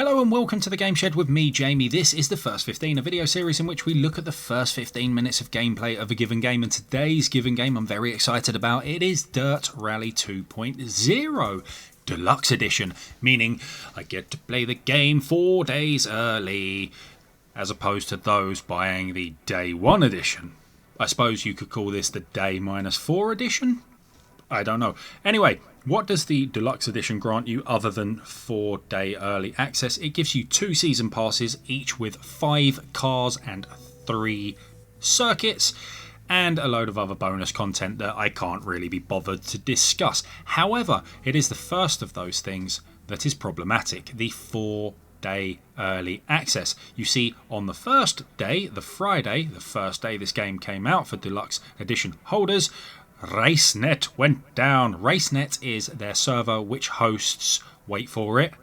Hello and welcome to the Game Shed with me, Jamie. This is the First 15, a video series in which we look at the first 15 minutes of gameplay of a given game. And today's given game I'm very excited about. It is DiRT Rally 2.0 Deluxe Edition, meaning I get to play the game 4 days early, as opposed to those buying the Day 1 edition. I suppose you could call this the Day -4 edition? I don't know. Anyway, what does the Deluxe Edition grant you other than 4-day early access? It gives you 2 season passes, each with 5 cars and 3 circuits, and a load of other bonus content that I can't really be bothered to discuss. However, it is the first of those things that is problematic, the 4-day early access. You see, on the first day, the Friday, the first day this game came out for Deluxe Edition holders, RaceNet went down. RaceNet is their server which hosts, wait for it,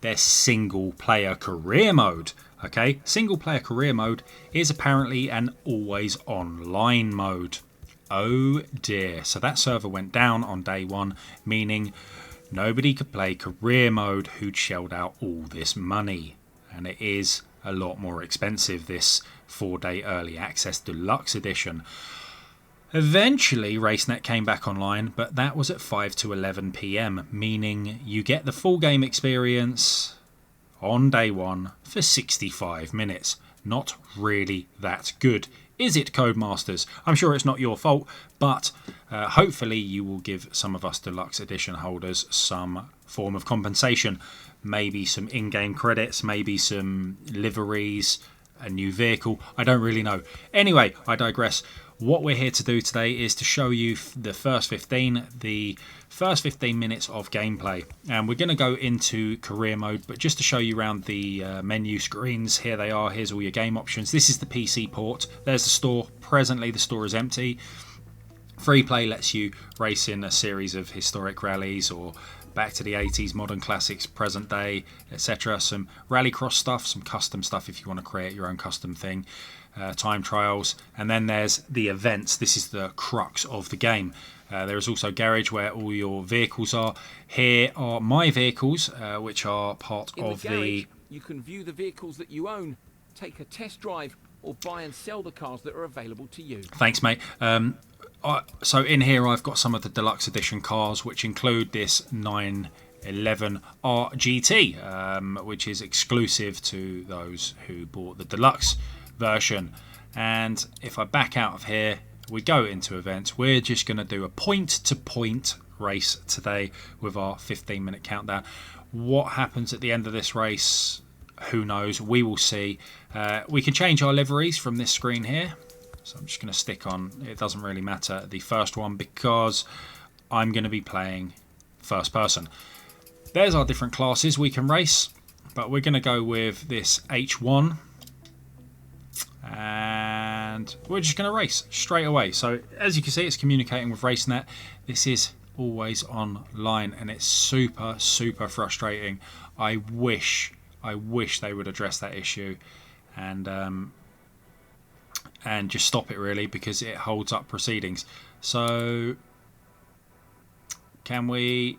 their single player career mode. Okay, single player career mode is apparently an always online mode. Oh dear. So that server went down on day 1, meaning nobody could play career mode who'd shelled out all this money. And it is a lot more expensive, this 4-day early access Deluxe Edition. Eventually, RaceNet came back online, but that was at 5 to 11 PM, meaning you get the full game experience on day 1 for 65 minutes. Not really that good. Is it, Codemasters? I'm sure it's not your fault, but hopefully you will give some of us Deluxe Edition holders some form of compensation. Maybe some in-game credits, maybe some liveries, a new vehicle. I don't really know. Anyway, I digress. What we're here to do today is to show you the first 15 minutes of gameplay. And we're going to go into career mode, but just to show you around the menu screens, here they are. Here's all your game options. This is the PC port. There's the store. Presently, the store is empty. Free play lets you race in a series of historic rallies or back to the 80s, modern classics, present day, etc. Some Rallycross stuff, some custom stuff if you want to create your own custom thing. Time trials, and then there's the events. This is the crux of the game. There is also garage where all your vehicles are. Here are my vehicles, which are part of the... You can view the vehicles that you own, take a test drive, or buy and sell the cars that are available to you. Thanks, mate. So in here I've got some of the Deluxe Edition cars, which include this 911 RGT, which is exclusive to those who bought the Deluxe version. And if I back out of here, we go into events. We're just going to do a point-to-point race today with our 15-minute countdown. What happens at the end of this race, who knows? We will see. We can change our liveries from this screen here. So I'm just going to stick on, it doesn't really matter, the first one, because I'm going to be playing first person. There's our different classes we can race, but we're going to go with this H1. And we're just going to race straight away. So as you can see, it's communicating with RaceNet. This is always online, and it's super frustrating. I wish they would address that issue and just stop it, really, because it holds up proceedings. So can we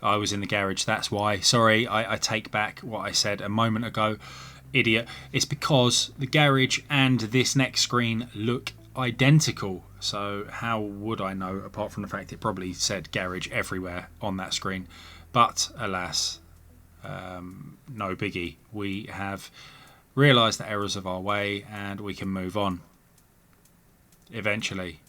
I was in the garage, that's why. Sorry, I take back what I said a moment ago. Idiot. It's because the garage and this next screen look identical. So how would I know, apart from the fact it probably said garage everywhere on that screen? But alas, no biggie. We have realised the errors of our way and we can move on eventually.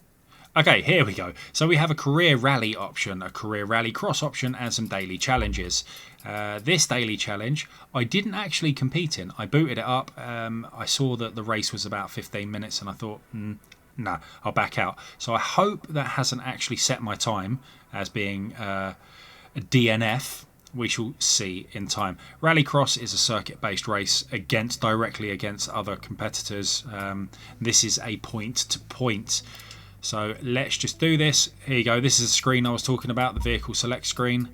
Okay, here we go. So we have a career rally option, a career rallycross option, and some daily challenges. This daily challenge I didn't actually compete in. I booted it up. I saw that the race was about 15 minutes and I thought, no, I'll back out. So I hope that hasn't actually set my time as being a DNF. We shall see in time. Rallycross is a circuit-based race directly against other competitors. This is a point-to-point. So let's just do this. Here you go. This is the screen I was talking about, the vehicle select screen.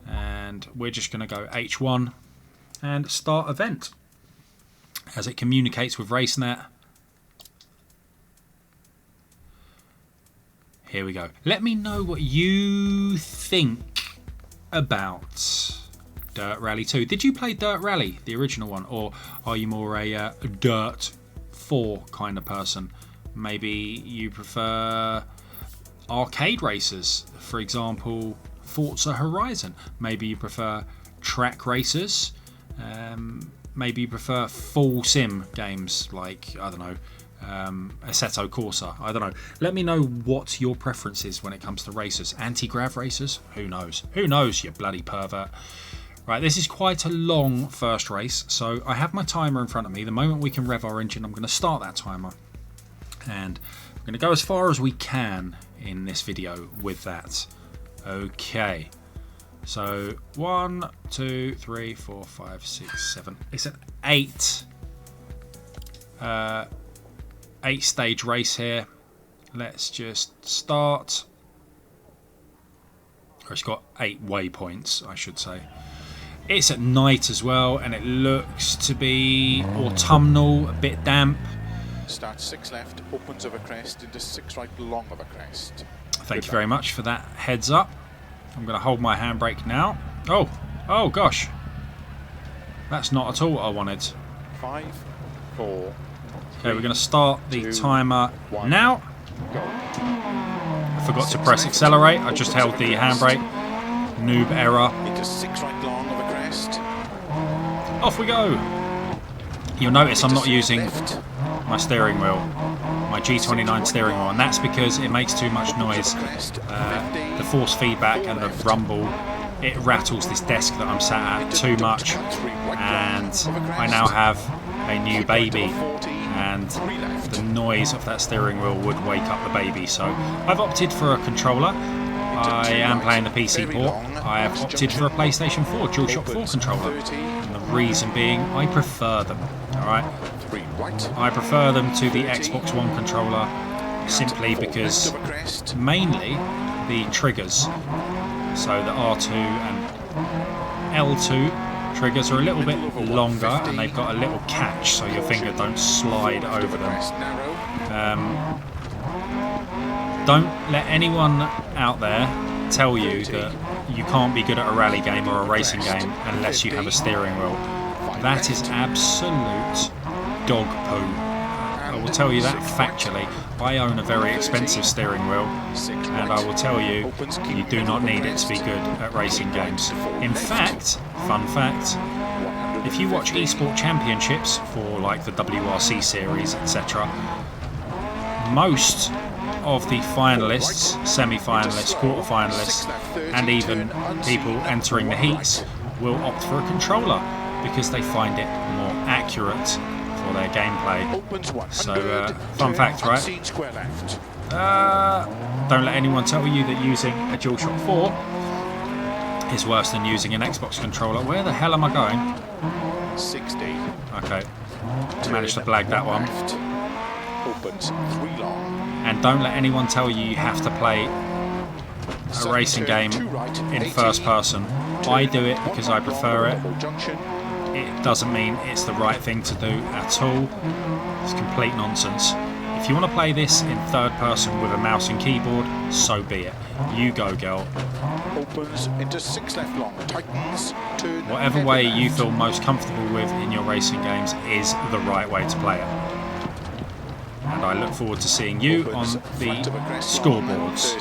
And we're just going to go H1 and start event. As it communicates with RaceNet. Here we go. Let me know what you think about Dirt Rally 2. Did you play Dirt Rally, the original one, or are you more a Dirt 4 kind of person? Maybe you prefer arcade races, for example, Forza Horizon. Maybe you prefer track racers. Maybe you prefer full sim games like, I don't know, Assetto Corsa. I don't know. Let me know what your preference is when it comes to racers. Anti-grav racers? Who knows? Who knows, you bloody pervert. Right, this is quite a long first race, so I have my timer in front of me. The moment we can rev our engine, I'm going to start that timer. And I'm going to go as far as we can in this video with that. Okay. So 1, 2, 3, 4, 5, 6, 7. It's an 8-stage race here. Let's just start. Or it's got 8 waypoints, I should say. It's at night as well, and it looks to be autumnal, a bit damp. Start 6 left, opens of a crest into 6 right, long of a crest. Thank you very much for that heads up. I'm going to hold my handbrake now. Oh gosh. That's not at all what I wanted. 5, 4. Okay, we're going to start the timer now. I forgot to press accelerate. I just held the handbrake. Noob error. Into 6 right, long of a crest. Off we go. You'll notice I'm not using my steering wheel, my G29 steering wheel, and that's because it makes too much noise. The force feedback and the rumble, it rattles this desk that I'm sat at too much, and I now have a new baby, and the noise of that steering wheel would wake up the baby. So I've opted for a controller. I am playing the PC port. I have opted for a PlayStation 4 DualShock 4 controller, and the reason being I prefer them. Alright, I prefer them to the Xbox One controller simply because mainly the triggers, so the R2 and L2 triggers are a little bit longer and they've got a little catch so your finger don't slide over them. Don't let anyone out there tell you that you can't be good at a rally game or a racing game unless you have a steering wheel. That is absolute dog poo. I will tell you that factually. I own a very expensive steering wheel, and I will tell you, you do not need it to be good at racing games. In fact, fun fact, if you watch eSport Championships for like the WRC series, etc., most of the finalists, semi-finalists, quarter-finalists, and even people entering the heats will opt for a controller because they find it more accurate for their gameplay. So, fun fact, right? Don't let anyone tell you that using a DualShock 4 is worse than using an Xbox controller. Where the hell am I going? 60. Okay, managed to blag that one. Opens 3 long. And don't let anyone tell you you have to play a racing game in first person. I do it because I prefer it. It doesn't mean it's the right thing to do at all. It's complete nonsense. If you want to play this in third person with a mouse and keyboard, so be it. You go, girl. Opens into 6 left long. Tightens. Whatever way you feel most comfortable with in your racing games is the right way to play it. And I look forward to seeing you on the scoreboards.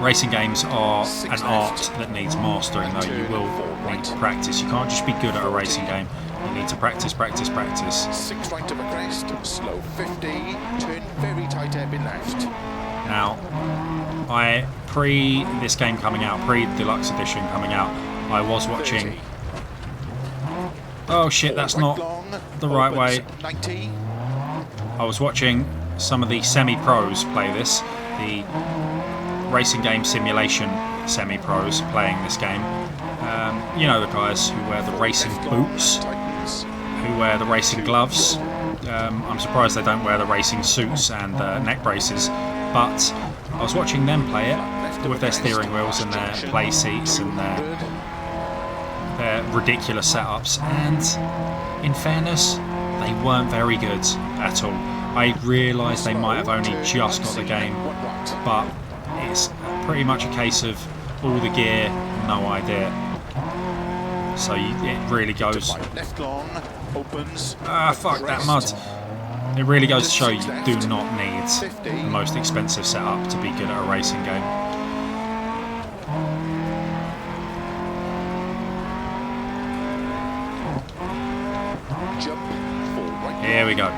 Racing games are an art that needs mastering, though. You will need to practice. You can't just be good at a racing game. You need to practice, practice, practice. 6 right of a crest, slow 50, turn very tight hairpin left. Now, pre this game coming out, pre Deluxe Edition coming out, I was watching. Oh shit, that's not the right way. 90. I was watching some of the semi-pros play this, the racing game simulation semi-pros playing this game. You know, the guys who wear the racing boots, who wear the racing gloves. I'm surprised they don't wear the racing suits and neck braces, but I was watching them play it with their steering wheels and their play seats and their ridiculous setups, and in fairness, they weren't very good at all. I realised they might have only just got the game, but it's pretty much a case of all the gear, no idea. So it really goes... Left long, opens. Fuck that mud. It really goes to show you do not need the most expensive setup to be good at a racing game. Here we go.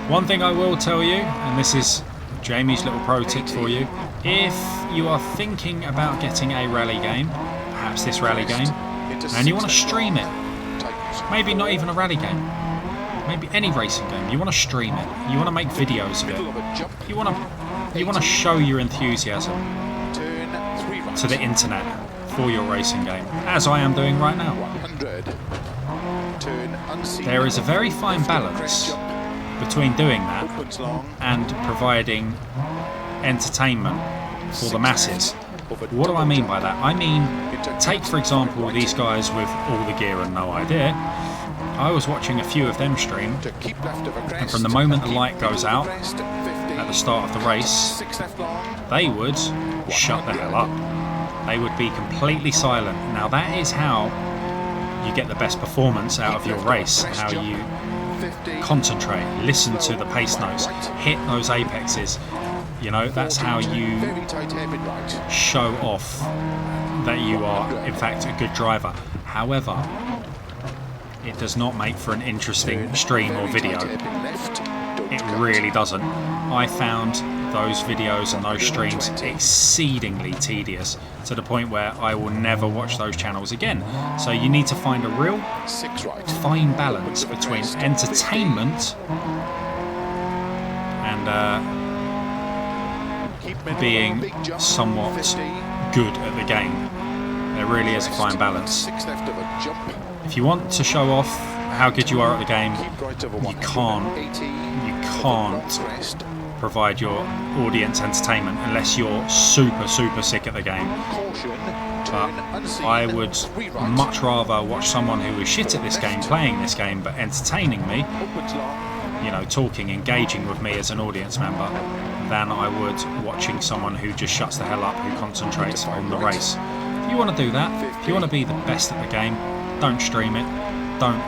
One thing I will tell you, and this is Jamie's little pro tip for you, if you are thinking about getting a rally game, perhaps this rally game, and you want to stream it, maybe not even a rally game, maybe any racing game, you want to stream it, you want to make videos of it, you want to show your enthusiasm to the internet for your racing game, as I am doing right now. There is a very fine balance between doing that and providing entertainment for the masses. What do I mean by that? I mean, take for example these guys with all the gear and no idea. I was watching a few of them stream, and from the moment the light goes out at the start of the race, they would shut the hell up. They would be completely silent. Now that is how you get the best performance out of your race, how you concentrate, listen to the pace notes, hit those apexes. You know, that's how you show off that you are in fact a good driver. However, it does not make for an interesting stream or video. It really doesn't. I found those videos and those streams exceedingly tedious, to the point where I will never watch those channels again. So you need to find a real fine balance between entertainment and being somewhat good at the game. There really is a fine balance. If you want to show off how good you are at the game, you can't provide your audience entertainment unless you're super sick at the game. But I would much rather watch someone who is shit at this game playing this game but entertaining me, you know, talking, engaging with me as an audience member, than I would watching someone who just shuts the hell up, who concentrates on the race. If you want to do that, if you want to be the best at the game, don't stream it, don't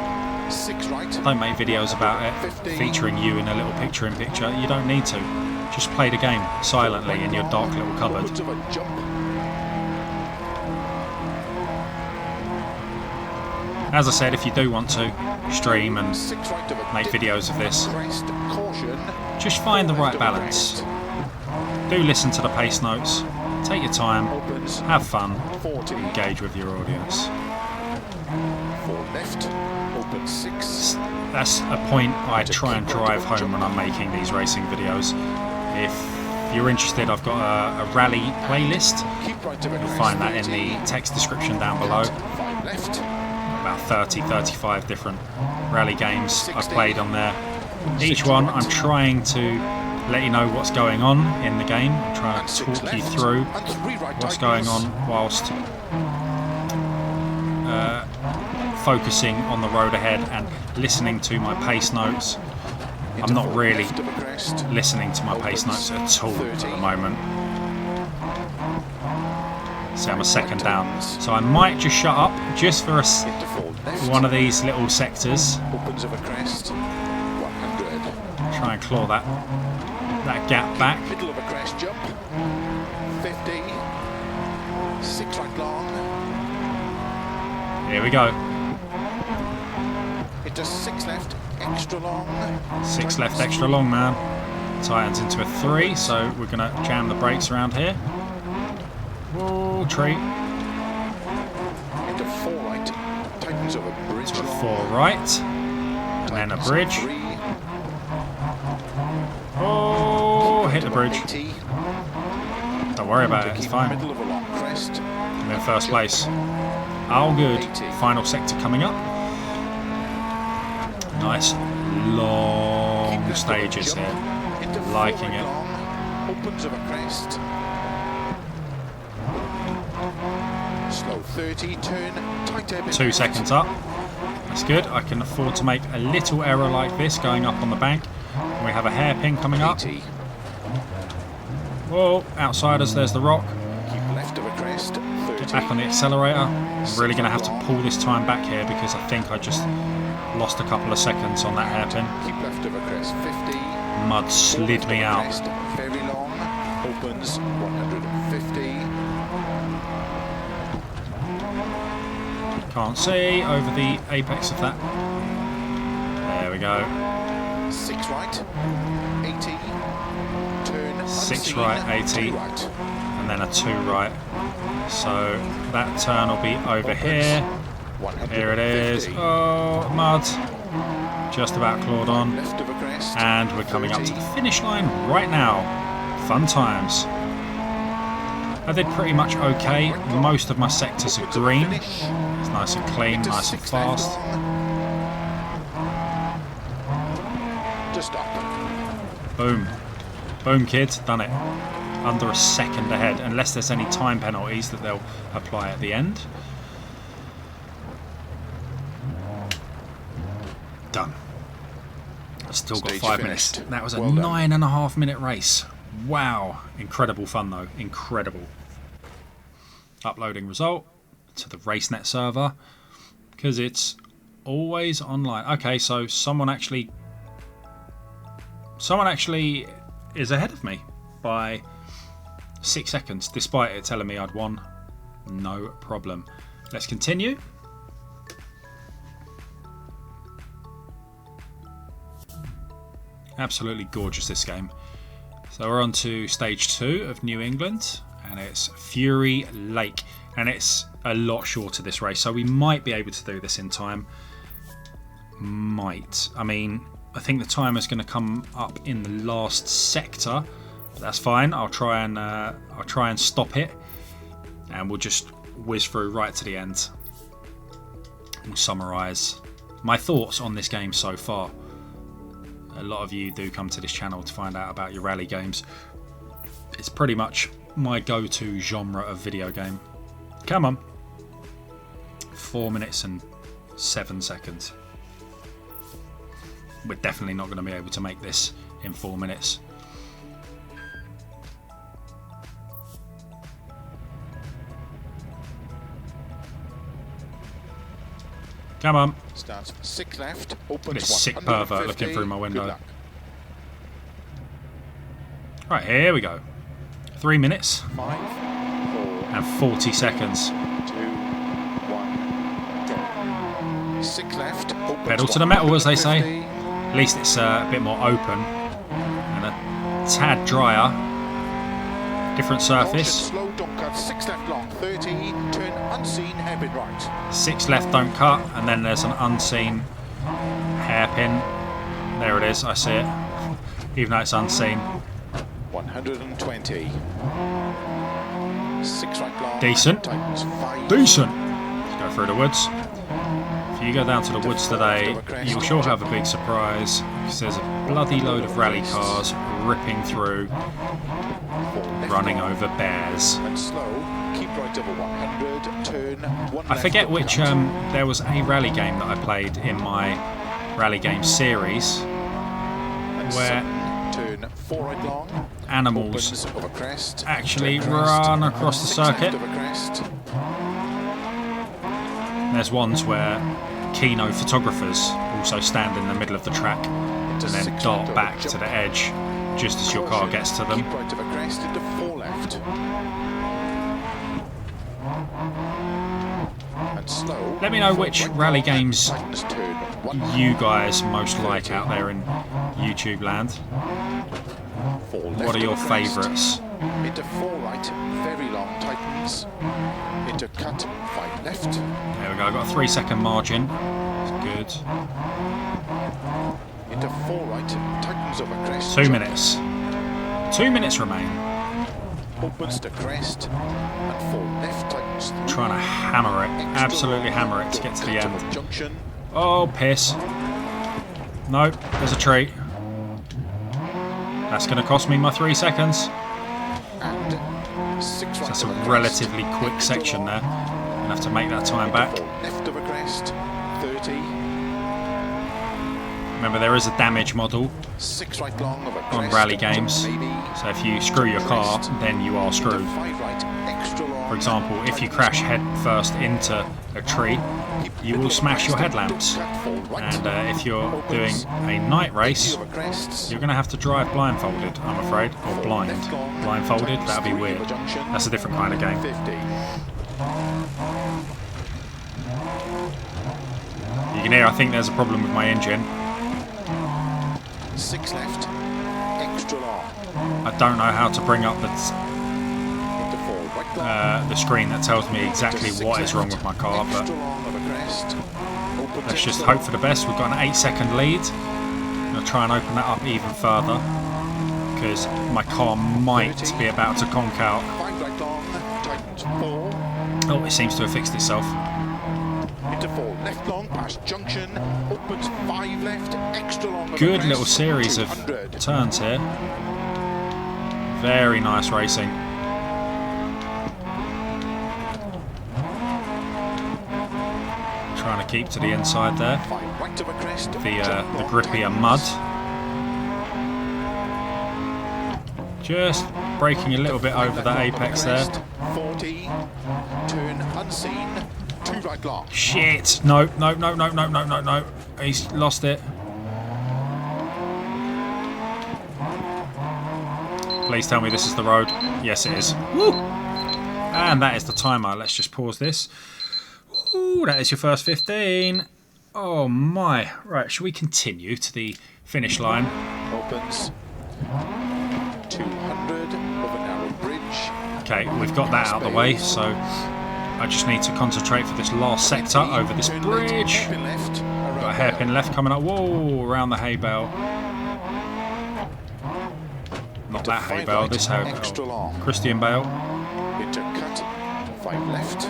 make videos about it featuring you in a little picture-in-picture. You don't need to. Just play the game silently in your dark little cupboard. As I said, if you do want to stream and make videos of this, just find the right balance. Do listen to the pace notes, take your time, have fun, engage with your audience. That's a point I try and drive home when I'm making these racing videos. If you're interested, I've got a rally playlist. You'll find that in the text description down below. About 30-35 different rally games I've played on there. Each one I'm trying to let you know what's going on in the game. I'm trying to talk you through what's going on whilst focusing on the road ahead and listening to my pace notes. I'm not really listening to my pace notes at all at the moment. So I'm a second down. So I might just shut up just for one of these little sectors. Try and claw that gap back. Middle of a crest jump. 50. 6 right long. Here we go. Into 6 left, extra long. 6 left, extra long, man. Tightens into a 3, so we're gonna jam the brakes around here. Whoa, tree. Into 4 right, tightens over bridge. To a 4 right, and then a bridge. Oh, hit the bridge. Don't worry about it, it's fine. I'm in first place. All good. Final sector coming up. Nice long stages here. Liking it. Opens of a crest. Slow 30 turn. 2 seconds up. That's good. I can afford to make a little error like this going up on the bank. We have a hairpin coming up. Whoa, outside us there's the rock. Keep left of a crest. Get back on the accelerator. I'm really going to have to pull this time back here because I think I just lost a couple of seconds on that hairpin. Keep left of a crest, 50. Mud slid me out. Crest, very long, opens 150. Can't see over the apex of that. There we go. 6 right, 80. Turn 6 unseen, right, 80. 2 right. And then a 2 right. So that turn will be over here. Here it is. Oh, mud. Just about clawed on. Left of a crest, And we're coming up to 30. the finish line right now. Fun times. I did pretty much okay. Most of my sectors are green. Finish. It's nice and clean, Into nice and 6 left fast. long. Just up. Boom. Boom, kids. Done it. Under a second ahead, unless there's any time penalties that they'll apply at the end. Done. I've still got Stage 5 finished. minutes. That was a Well done. 9.5 minute race. Wow. Incredible fun though. Incredible. Uploading result to the RaceNet server because it's always online. Okay, so someone actually is ahead of me by 6 seconds, despite it telling me I'd won. No problem. Let's continue. Absolutely gorgeous, this game. So we're on to stage 2 of New England, and it's Fury Lake, and it's a lot shorter, this race, so we might be able to do this in time. Might. I mean, I think the timer's going to come up in the last sector. But that's fine. I'll try and stop it, and we'll just whiz through right to the end. We'll summarise my thoughts on this game so far. A lot of you do come to this channel to find out about your rally games. It's pretty much my go-to genre of video game. Come on. 4 minutes and 7 seconds. We're definitely not going to be able to make this in 4 minutes. Come on. Starts 6 left, Look at opens this sick 150. pervert looking through my Good window. luck. Right, here we go. 3 minutes 5, 4, and 40 seconds. 2, 1, go. 6 left, opens Pedal to the metal, as they say. 150. At least it's a bit more open and a tad drier. Different surface. Slow, don't cut. 6 left long, 30. Turn unseen, hairpin right. 6 left, don't cut, and then there's an unseen hairpin. There it is, I see it. Even though it's unseen. 120. 6 right long. Decent. Tightens 5. Decent. Let's go through the woods. If you go down to the woods today, you'll sure have a big surprise because there's a bloody load of rally cars ripping through, running over bears. And slow, keep right over 100, turn 1 I left, forget look which, out. there was a rally game that I played in my rally game series And where turn 4 right long, animals opens over crest, actually turn crest, run across the 6 left circuit. over crest, There's ones where Kino photographers also stand in the middle of the track and then 6 dart left back over to jump. the edge just as your car gets to them. Keep right over crest into 4 left. And slow. Let me know 4 which right rally long, games tightens, turn 1 you guys most like out there in YouTube land. 4 left What are your over crest. favourites? Into 4 right, very long, tightens. Into cut, 5 left. There we go, I've got a 3 second margin. That's good. Into 4 right, tightens over crest. 2 jump, minutes. 2 minutes remain. Opens to crest. And 4 left, tightens. Trying to hammer it, Extra absolutely long, hammer it to get to the cut end. over junction. Oh, piss. Nope, there's a tree. That's going to cost me my 3 seconds. And 6 right. So that's a over crest. relatively quick Extra section long. there. I'm going to have to make that time back. 4 left over crest. 30. Remember, there is a damage model 6 right long of a on crest, rally games. maybe. So if you screw your car, then you are screwed. 5 right, extra long. For example, if you crash head first into a tree, you will smash your headlamps. And if you're doing a night race, you're going to have to drive blindfolded, I'm afraid. Or blind. Blindfolded, that'd be weird. That's a different kind of game. 50. You can hear, I think there's a problem with my engine. 6 left, extra long. I don't know how to bring up Into 4 right long. the screen that tells me exactly what is wrong with my car, but Extra long of a crest. Open let's just extra hope for the best. We've got an 8-second lead. I'm going to try and open that up even further, because my car might be about to conk out. 5 right long, tightens 4. Oh, it seems to have fixed itself. Into 4 left long, past junction. Opens 5 left, extra long. of a Good crest, little series of 200. turns here. Very nice racing. Trying to keep to the inside there. 5 right of a crest. The jump long, grippier tightens. mud. Just braking a little bit over the apex there. 40, turn unseen, 2 right long. Shit! No, no, no, no, no, no, no, no. He's lost it. Please tell me this is the road. Yes, it is. Woo! And that is the timer. Let's just pause this. Ooh, that is your first 15. Oh my. Right, shall we continue to the finish line? Opens 200 over narrow bridge. Okay, we've got that out of the way, so I just need to concentrate for this last sector over this Turn right, bridge. hairpin left, Got a around hairpin left coming up. Whoa, around the hay bale. Not that hay 5 bale, right, this hay extra bale. long. Christian Bale. Into cut, 5 left.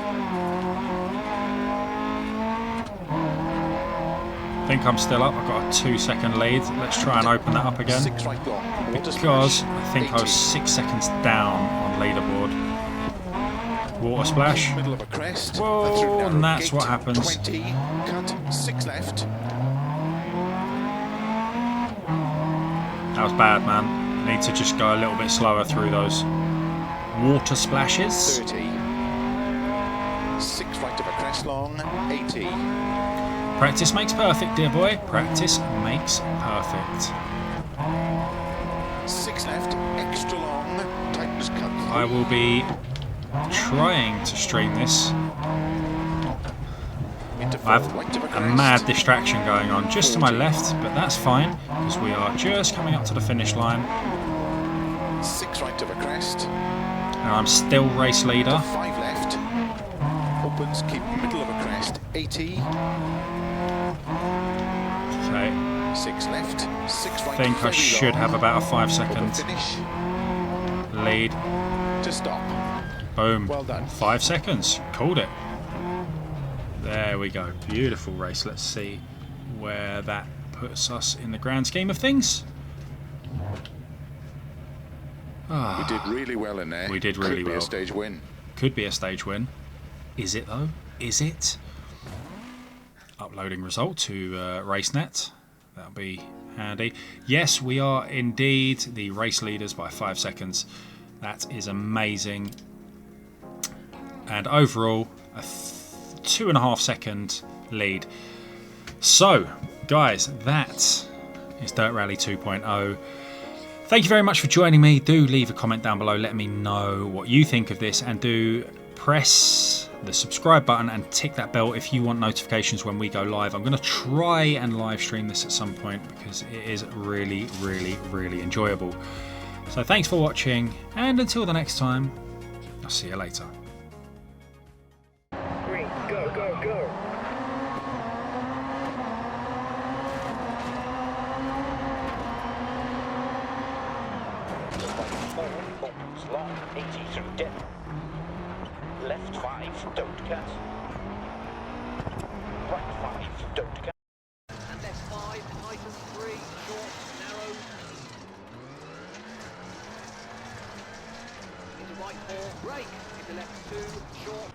I think I'm still up. I've got a 2-second lead. Let's try and open that up again. 6 right long. Water Because splash, I think I was 80. 6 seconds down on leaderboard. Water splash. Middle of a crest. Whoa, through narrow and that's gate, what happens. 20, cut, 6 left. That was bad, man. Need to just go a little bit slower through those water splashes. 30. 6 right of a crest long, 80. Practice makes perfect, dear boy. Practice makes perfect. 6 left, extra long, tightens cut. I will be trying to stream this. Into I have 4 right of a a crest. mad distraction going on just to my left, but that's fine because we are just coming up to the finish line 6 right of a crest. and I'm still race leader. 5 left. Opens, keep middle of a crest, 80. Okay, 6 left, 6 right. I think I very should long. have about a 5-second Open finish lead. to stop. Boom. Well done. 5 seconds. Called it. There we go. Beautiful race. Let's see where that puts us in the grand scheme of things. We did really well in there. We did really Could be well. a stage win. Could be a stage win. Is it though? Is it? Uploading result to RaceNet. That'll be handy. Yes, we are indeed the race leaders by 5 seconds. That is amazing. And overall, a 2.5 second lead. So, guys, that is Dirt Rally 2.0. Thank you very much for joining me. Do leave a comment down below. Let me know what you think of this, and do press the subscribe button and tick that bell if you want notifications when we go live. I'm going to try and live stream this at some point because it is really, really, really enjoyable. So thanks for watching, and until the next time, I'll see you later. Green, go, go, go. Opens long, 80 through dip. Left 5, don't cut. Right 5, don't cut. And left 5, tightens 3, short, narrow. Into right 4, brake. Into left 2, short.